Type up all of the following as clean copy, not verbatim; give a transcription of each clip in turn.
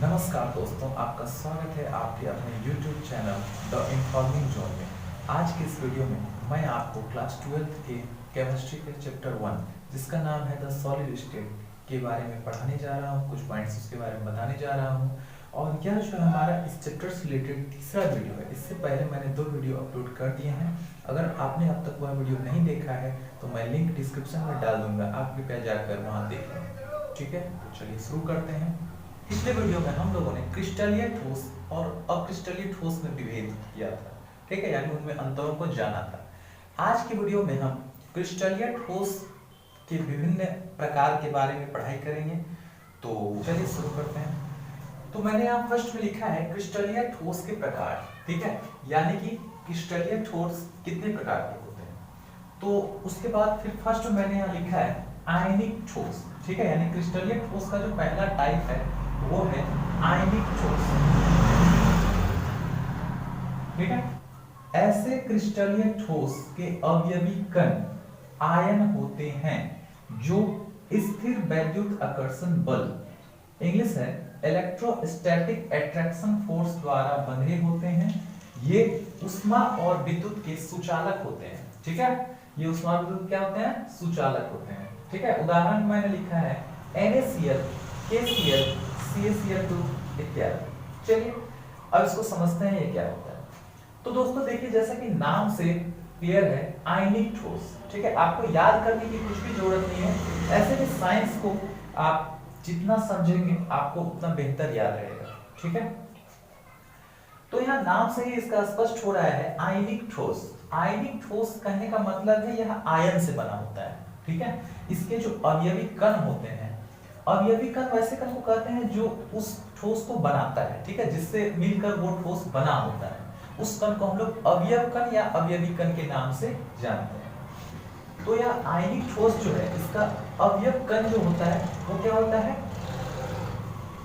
नमस्कार दोस्तों, आपका स्वागत है आपके अपने YouTube channel the informing zone में। आज की इस वीडियो में मैं आपको क्लास 12th के केमिस्ट्री के चैप्टर 1 जिसका नाम है द सॉलिड स्टेट के बारे में पढ़ाने जा रहा हूँ। कुछ पॉइंट्स उसके बारे में बताने जा रहा हूँ और यह जो हमारा इस चैप्टर से रिलेटेड तीसरा वीडियो है। इससे पहले मैंने 2 वीडियो अपलोड कर दिए हैं। अगर आपने अब तक वह वीडियो नहीं देखा है तो मैं लिंक डिस्क्रिप्शन में डाल दूंगा, आप कृपया जाकर वहाँ देख लें। ठीक है, तो चलिए शुरू करते हैं। पिछले वीडियो में हम लोगों ने क्रिस्टलीय ठोस और अक्रिस्टलीय ठोस में विभेद किया था, ठीक है, यानी उनमें अंतरों को जाना था। आज की वीडियो में हम क्रिस्टलीय ठोस के विभिन्न प्रकार के बारे में पढ़ाई करेंगे। तो चलिए शुरू करते हैं। तो मैंने यहाँ फर्स्ट में लिखा है क्रिस्टलीय ठोस के प्रकार, ठीक है, यानी कि क्रिस्टलीय ठोस कितने प्रकार के होते हैं। तो उसके बाद फिर फर्स्ट में मैंने यहाँ लिखा है आयनिक ठोस, ठीक है, यानी क्रिस्टलीय ठोस का जो पहला टाइप है वो है आयनिक ठोस, ठीक है। ऐसे क्रिस्टलीय ठोस के अवयवी कण आयन होते हैं जो स्थिर वैद्युत आकर्षण बल, इंग्लिश है इलेक्ट्रोस्टैटिक अट्रैक्शन फोर्स द्वारा बंधे होते हैं। ये ऊष्मा और विद्युत के सुचालक होते हैं, ठीक है। ये ऊष्मा और विद्युत क्या होते हैं? सुचालक होते हैं, ठीक है। उदाहरण मैंने लिखा है NaCl, KCl, CaCl2 इत्यादि। चलिए अब इसको समझते हैं ये क्या होता है। तो दोस्तों देखिए, जैसा कि नाम से क्लियर है आयनिक ठोस, ठीक है, आपको याद करने की कुछ भी जरूरत नहीं है। ऐसे भी साइंस को आप जितना समझेंगे आपको उतना बेहतर याद रहेगा, ठीक है। तो यहाँ नाम से ही इसका स्पष्ट हो रहा है आयनिक ठोस। आयनिक ठोस कहने का मतलब है यह आयन से बना होता है, ठीक है। इसके जो अवयवी कण होते हैं, अवयवी कण वैसे कण को कहते हैं जो उस ठोस को बनाता है, ठीक है, जिससे मिलकर वो ठोस बना होता है। उस कण को हम लोग अवयव कण या अवयवी कण के नाम से जानते हैं। तो यह आयनिक ठोस जो है इसका अवयव कण जो होता है वो क्या होता है?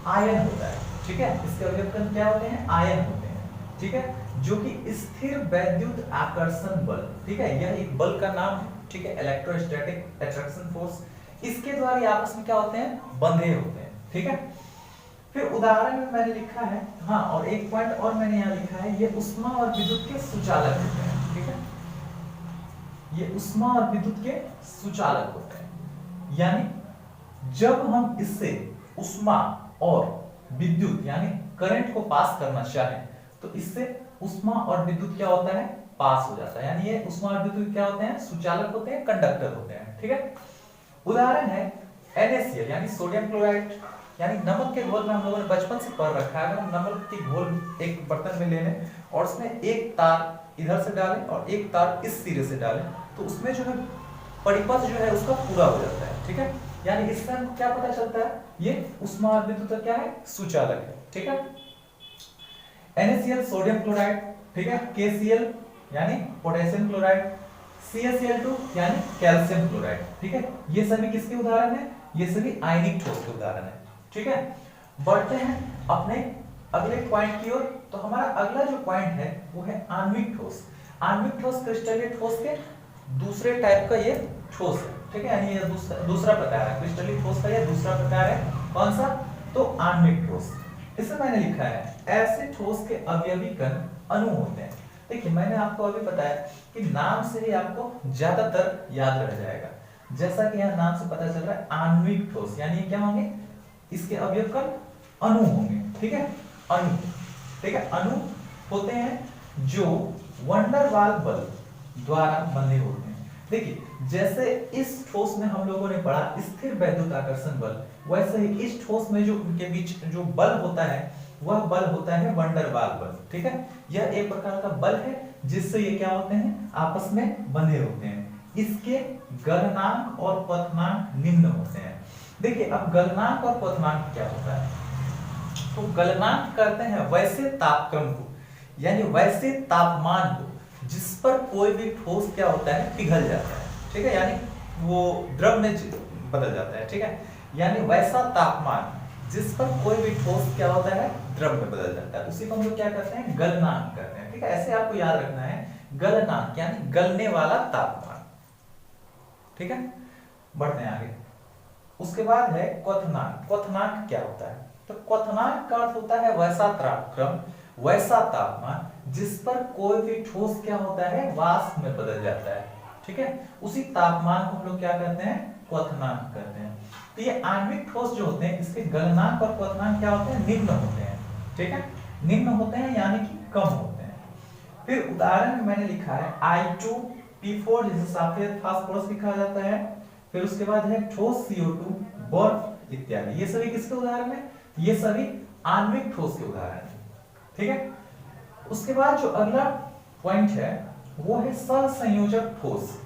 आयन होता है, ठीक है। इसके अवयव कण क्या होते हैं? आयन होते हैं, ठीक है, जो कि स्थिर वैद्युत आकर्षण बल, ठीक है, यह एक बल का नाम है, ठीक है, इलेक्ट्रोस्टैटिक अट्रैक्शन फोर्स। इसके द्वारा ये आपस में क्या होते हैं? बंधे होते हैं, ठीक है। फिर उदाहरण में मैंने लिखा है, हाँ, और एक पॉइंट और मैंने यहाँ लिखा है, ये ऊष्मा और विद्युत के सुचालक होते हैं, ठीक है। ये ऊष्मा और विद्युत के सुचालक होते हैं, यानी जब हम इससे ऊष्मा और विद्युत यानी करंट को पास करना चाहें तो इससे ऊष्मा और विद्युत क्या होता है? पास हो जाता है। यानी ये ऊष्मा और विद्युत क्या होते हैं? सुचालक होते हैं, कंडक्टर होते हैं, ठीक है। उदाहरण है NaCl यानी सोडियम क्लोराइड, यानी नमक के घोल में हम लोगों ने बचपन से पढ़ रखा है। अगर हम नमक के घोल एक बर्तन में ले लें और उसमें एक तार इधर से डालें और एक तार इस सिरे से डालें तो उसमें जो है परिपथ जो है उसका पूरा हो जाता है, ठीक है। यानी इससे हमको क्या पता चलता है? ये ऊष्मा और विद्युत क्या है? सुचालक है, ठीक है। NaCl सोडियम क्लोराइड, ठीक है, KCl यानी पोटेशियम क्लोराइड, CaCl2 यानी कैल्शियम क्लोराइड, ठीक है। ये सभी किसके उदाहरण है? ये सभी आयनिक ठोस के उदाहरण है, ठीक है। बढ़ते हैं अपने अगले पॉइंट की ओर। तो हमारा अगला जो पॉइंट है वो है आणविक ठोस। आणविक ठोस क्रिस्टलीय ठोस के दूसरे टाइप का ये ठोस है, ठीक है, यानी ये दूसरा प्रकार है। क्रिस्टलीय ठोस का ये दूसरा प्रकार है। कौन सा? तो आणविक ठोस। इसमें मैंने लिखा है ऐसे ठोस के अवयवी कण अणु होते हैं। देखिए, मैंने आपको अभी बताया कि नाम से ही आपको ज्यादातर याद रह जाएगा। जैसा कि यहाँ नाम से पता चल रहा है आणविक ठोस, यानी क्या होंगे? इसके अवयव कण अणु होंगे, ठीक है, अणु, ठीक है। अणु होते हैं जो वंडरवाल बल द्वारा बंधे होते हैं। देखिए, जैसे इस ठोस में हम लोगों ने पढ़ा स्थिर वैद्युत आकर्षण बल, वैसे ही इस ठोस में जो उनके बीच जो बल होता है वह बल होता है वंडरवाल बल, ठीक है। यह एक प्रकार का बल है जिससे ये क्या होते हैं? आपस में बंधे होते हैं। इसके गलनांक और पतनांक निम्न होते हैं। देखिए, अब गलनांक और पतनांक क्या होता है? तो गलनांक करते हैं वैसे तापक्रम को, यानी वैसे तापमान को जिस पर कोई भी ठोस क्या होता है? पिघल जाता है, ठीक है, यानी वो द्रव में बदल जाता है, ठीक है। यानी वैसा तापमान जिस पर कोई भी ठोस क्या होता है? द्रव में बदल जाता है, उसी को हम लोग क्या करते हैं? गलनांक करते हैं, ठीक है। ऐसे आपको याद रखना है, गलनांक यानी गलने वाला तापमान, ठीक है। बढ़ते हैं आगे। उसके बाद है क्वथनांक। क्वथनांक क्या होता है? तो क्वथनांक का अर्थ होता है वैसा तापक्रम, वैसा तापमान जिस पर कोई भी ठोस क्या होता है, वाष्प में बदल जाता है। ठीक है, उसी तापमान को हम लोग क्या कहते हैं, क्वथनांक कहते हैं। तो ये आणविक ठोस जो होते हैं इसके गलनांक और क्वथनांक क्या होते हैं, निम्न होते हैं। ठीक है, निम्न होते हैं यानी कि कम होते हैं। फिर उदाहरण में मैंने लिखा है I2P4 जिसे सफेद फास्फोरस लिखा जाता है। फिर उसके बाद है ठोस CO2, बर्फ इत्यादि। ये सभी किसके उदाहरण है, ये सभी आणविक ठोस के उदाहरण है। ठीक है, उसके बाद जो अगला पॉइंट है वो है सहसंयोजक ठोस।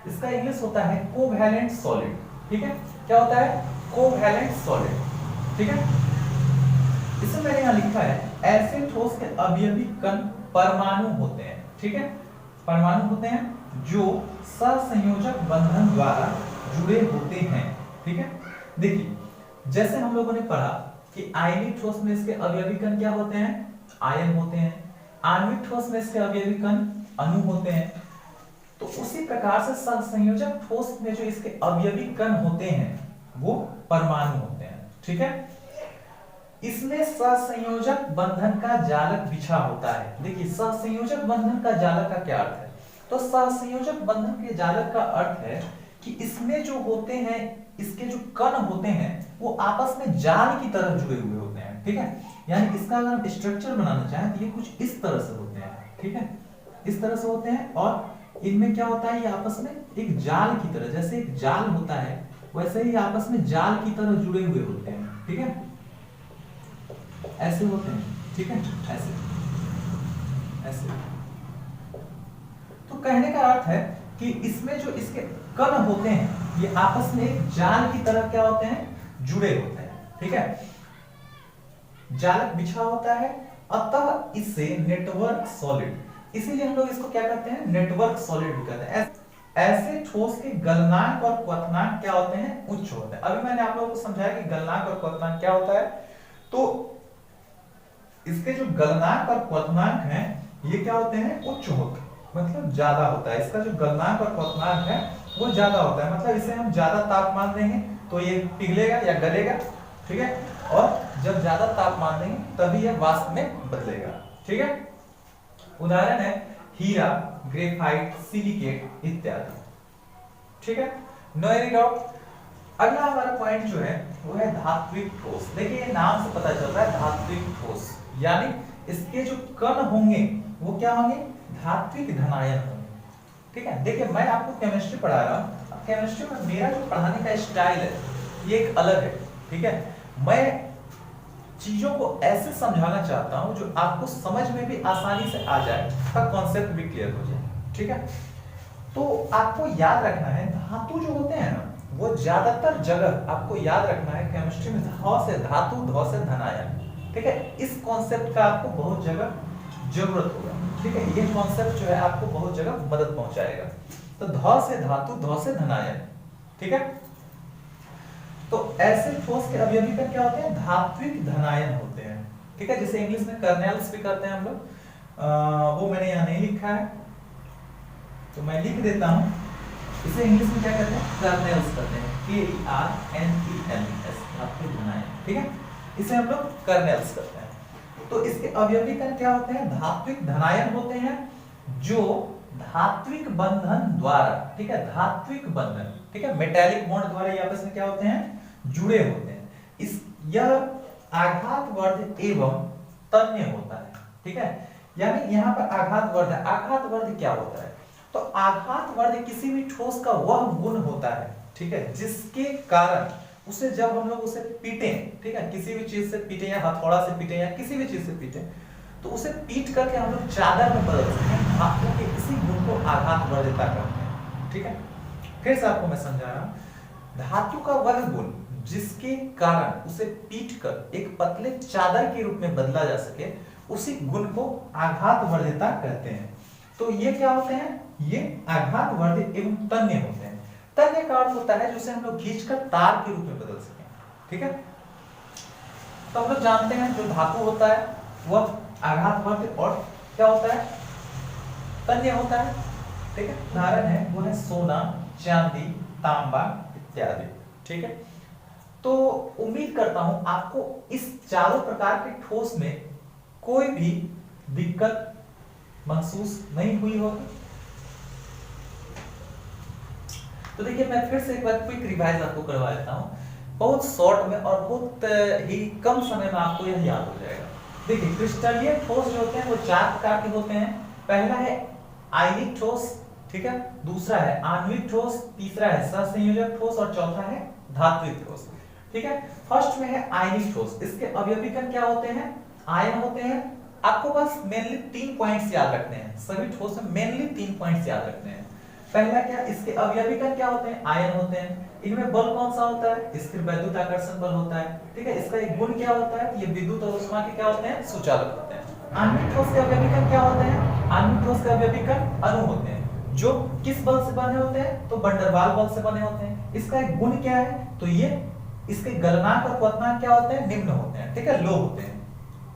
इसका इंग्लिश होता है कोवैलेंट सॉलिड। ठीक है, क्या होता है, कोवैलेंट सॉलिड। ठीक है, इसमें मैंने यहां लिखा है ऐसे ठोस के अवयवी कण परमाणु होते हैं। ठीक है, परमाणु होते हैं जो सहसंयोजक बंधन द्वारा जुड़े होते हैं। ठीक है, देखिए जैसे हम लोगों ने पढ़ा कि आयनिक ठोस में इसके अवयवी कण क्या होते हैं, आयन होते हैं। आणविक ठोस में इसके अवयवी कण अणु होते हैं। तो उसी प्रकार से सहसंयोजक ठोस में जो इसके अवयवी कण होते हैं वो परमाणु होते हैं। ठीक है, इसमें सहसंयोजक बंधन का जालक बिछा होता है। देखिए सहसंयोजक बंधन का जालक का क्या अर्थ है, तो सहसंयोजक बंधन के जालक का अर्थ है कि इसमें जो होते हैं, इसके जो कण होते हैं वो आपस में जाल की तरह जुड़े हुए होते हैं। ठीक है, यानी इसका अगर हम स्ट्रक्चर बनाना चाहें तो ये कुछ इस तरह से होते हैं। ठीक है, इस तरह से होते हैं और इनमें क्या होता है, ये आपस में एक जाल की तरह, जैसे एक जाल होता है वैसे ही आपस में जाल की तरह जुड़े हुए होते हैं। ठीक है, ऐसे होते हैं। ठीक है, ऐसे ऐसे। तो कहने का अर्थ है कि इसमें जो इसके कण होते हैं ये आपस में एक जाल की तरह क्या होते हैं, जुड़े होते हैं। ठीक है, जालक बिछा होता है, अतः इसे नेटवर्क सॉलिड, इसीलिए हम लोग इसको क्या कहते हैं, नेटवर्क सॉलिड भी कहते हैं। ऐसे ठोस के गलनांक और क्वथनांक क्या होते हैं, उच्च होते हैं। अभी मैंने आप लोगों को समझाया कि गलनांक और क्वथनांक क्या होता है। तो इसके जो गलनांक और क्वथनांक हैं ये क्या होते हैं, उच्च होते हैं, मतलब ज्यादा होता है। इसका जो गलनांक और क्वथनांक है वो ज्यादा होता है, मतलब इसे हम ज्यादा तापमान देंगे तो ये पिघलेगा या गलेगा। ठीक है, और जब ज्यादा तापमान देंगे तभी यह वाष्प में बदलेगा। ठीक है, उदाहरण है हीरा, ग्रेफाइट, सिलिकेट इत्यादि। ठीक है, नो एनी डाउट। अगला हमारा पॉइंट जो है वो है धात्विक ठोस। देखिए ये नाम से पता चल रहा है धात्विक ठोस, यानी इसके जो कण होंगे वो क्या होंगे, धात्विक धनायन होंगे। ठीक है, देखिए मैं आपको केमिस्ट्री पढ़ा रहा हूँ, अब केमिस्ट्री में मेरा जो पढ़ाने का स्टाइल है ये एक अलग है। ठीक है, मैं चीजों को ऐसे समझाना चाहता हूं जो आपको समझ में भी आसानी से आ जाए, का कॉन्सेप्ट भी क्लियर हो जाए। ठीक है, तो आपको याद रखना है धातु जो होते हैं ना वो ज्यादातर जगह आपको याद रखना है केमिस्ट्री में ध से धातु, ध से धनायन। ठीक है, इस कॉन्सेप्ट का आपको बहुत जगह जरूरत होगा। ठीक है, ये कॉन्सेप्ट जो है आपको बहुत जगह मदद पहुंचाएगा। तो ध से धातु, ध से धनायन। ठीक है, तो ऐसे ठोस के अवयवी कण क्या होते हैं, धात्विक धनायन होते हैं। ठीक है, जैसे इंग्लिश में कर्नेल्स भी कहते हैं हम लोग, वो मैंने यहाँ नहीं लिखा है तो मैं लिख देता हूँ। इसे इंग्लिश में क्या कहते हैं, कर्नेल्स कहते हैं, KERNELS, धात्विक धनायन। ठीक है, इसे हम लोग कर्नेल्स कहते हैं। तो इसके अवयवी कण क्या होते हैं, धात्विक धनायन होते हैं जो धात्विक बंधन द्वारा, ठीक है, धात्विक बंधन, ठीक है, मेटालिक बॉन्ड द्वारा ये आपस में क्या होते हैं, जुड़े होते हैं। इस यह आघातवर्ध एवं तन्य होता है। ठीक है, यानी यहाँ पर आघातवर्ध है। आघातवर्ध क्या होता है, तो आघातवर्ध किसी भी ठोस का वह गुण होता है, ठीक है, जिसके कारण उसे जब हम लोग उसे पीटे, ठीक है, किसी भी चीज से पीटे या हथौड़ा से पीटे या किसी भी चीज से पीटे, तो उसे पीट करके हम लोग चादर में बदल सकते हैं। धातु के इसी गुण को आघातवर्धता कहते हैं। ठीक है, फिर से आपको मैं समझा रहा हूं, धातु का वह गुण जिसके कारण उसे पीट कर एक पतले चादर के रूप में बदला जा सके, उसी गुण को आघातवर्धता कहते हैं। तो ये क्या होते हैं, ये आघातवर्ध एवं तन्य होते हैं। तन्य का अर्थ होता है जिसे हम लोग खींचकर तार के रूप में बदल सकें। ठीक है, तो हम लोग जानते हैं जो धातु होता है वह आघातवर्ध और क्या होता है, तन्य होता है। ठीक है, उदाहरण है वो है सोना, चांदी, तांबा इत्यादि। ठीक है, तो उम्मीद करता हूं आपको इस चारों प्रकार के ठोस में कोई भी दिक्कत महसूस नहीं हुई होगी। तो देखिए मैं फिर से एक बार क्विक रिवाइज आपको करवा देता हूँ, बहुत शॉर्ट में और बहुत ही कम समय में आपको यह याद हो जाएगा। देखिए क्रिस्टलीय ठोस जो होते हैं वो चार प्रकार के होते हैं। पहला है आयनिक ठोस, ठीक है, दूसरा है आणविक ठोस, तीसरा है सहसंयोजक ठोस और चौथा है धात्विक ठोस, ठीक है। फर्स्ट में है आयनिक ठोस। इसके अवयवी कण क्या होते हैं? आयन होते हैं। आपको बस मेनली 3 पॉइंट्स याद रखने हैं, सभी ठोस में मेनली 3 पॉइंट्स याद रखने हैं। पहला क्या, इसके अवयवी कण क्या होते हैं? आयन होते हैं। इनमें बल कौन सा होता है? स्थिर वैद्युत आकर्षण बल होता है, ठीक है। इसका एक गुण क्या होता है? ये विद्युत और ऊष्मा के क्या होते हैं? सुचालक होते हैं। आणविक ठोस के अवयवी कण क्या होते हैं? आणविक ठोस के अवयवी कण अणु होते हैं, जो किस बल से बने होते हैं? तो वैन डेर वाल बल से बने होते हैं। इसका एक गुण क्या है? तो ये इसके गलनांक और क्वथनांक क्या होते हैं? निम्न होते हैं, ठीक है, लो होते हैं।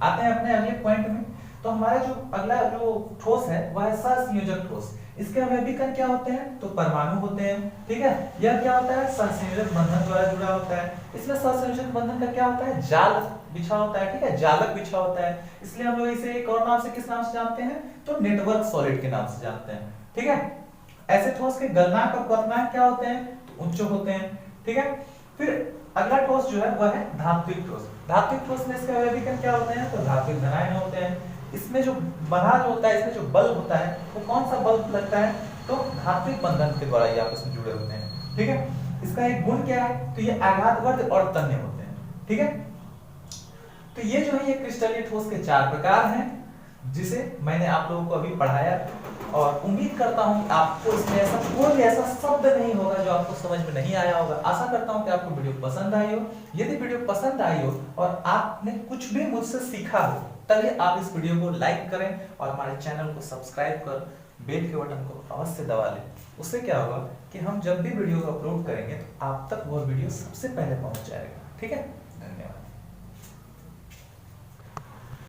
आते हैं अपने अगले पॉइंट में। तो हमारा जो अगला जो ठोस है वह है सहसंयोजक ठोस। इसके अवयवी कण क्या होते हैं? तो परमाणु होते हैं, ठीक है। यह क्या होता है? सहसंयोजक बंधन द्वारा जुड़ा होता है। इसमें सहसंयोजक बंधन का क्या होता है? जाल बिछा होता है, ठीक है, जालक बिछा होता है। इसलिए हम लोग इसे एक और नाम से किस नाम से जानते हैं? तो नेटवर्क सॉलिड के नाम से जानते हैं, ठीक है। ऐसे ठोस के गलनांक और क्वथनांक क्या होते हैं? तो उच्च होते हैं, ठीक है। फिर अगला ठोस जो है वह है धात्विक ठोस। धात्विक ठोस में इसके अवयवी कण क्या होते हैं? तो धात्विक धनायन होते हैं। इसमें जो बंधा जो होता है, इसमें जो बल होता है वो कौन सा बल लगता है? तो धात्विक बंधन के द्वारा ये आपस में जुड़े होते हैं, ठीक है। इसका एक गुण क्या है? तो ये आघातवर्ध और तन्य होते हैं, ठीक है। तो ये जो है ये क्रिस्टलीय ठोस के चार प्रकार हैं, जिसे मैंने आप लोगों को अभी पढ़ाया, और उम्मीद करता हूं कि आपको इसमें ऐसा कोई भी ऐसा शब्द नहीं होगा जो आपको समझ में नहीं आया होगा। आशा करता हूं कि आपको वीडियो पसंद आई हो। यदि वीडियो पसंद आई हो और आपने कुछ भी मुझसे सीखा हो, तभी आप इस वीडियो को लाइक करें और हमारे चैनल को सब्सक्राइब कर बेल के बटन को अवश्य दबा लें। उससे क्या होगा कि हम जब भी वीडियो अपलोड करेंगे तो आप तक वह वीडियो सबसे पहले पहुंच जाएगा, ठीक है। धन्यवाद।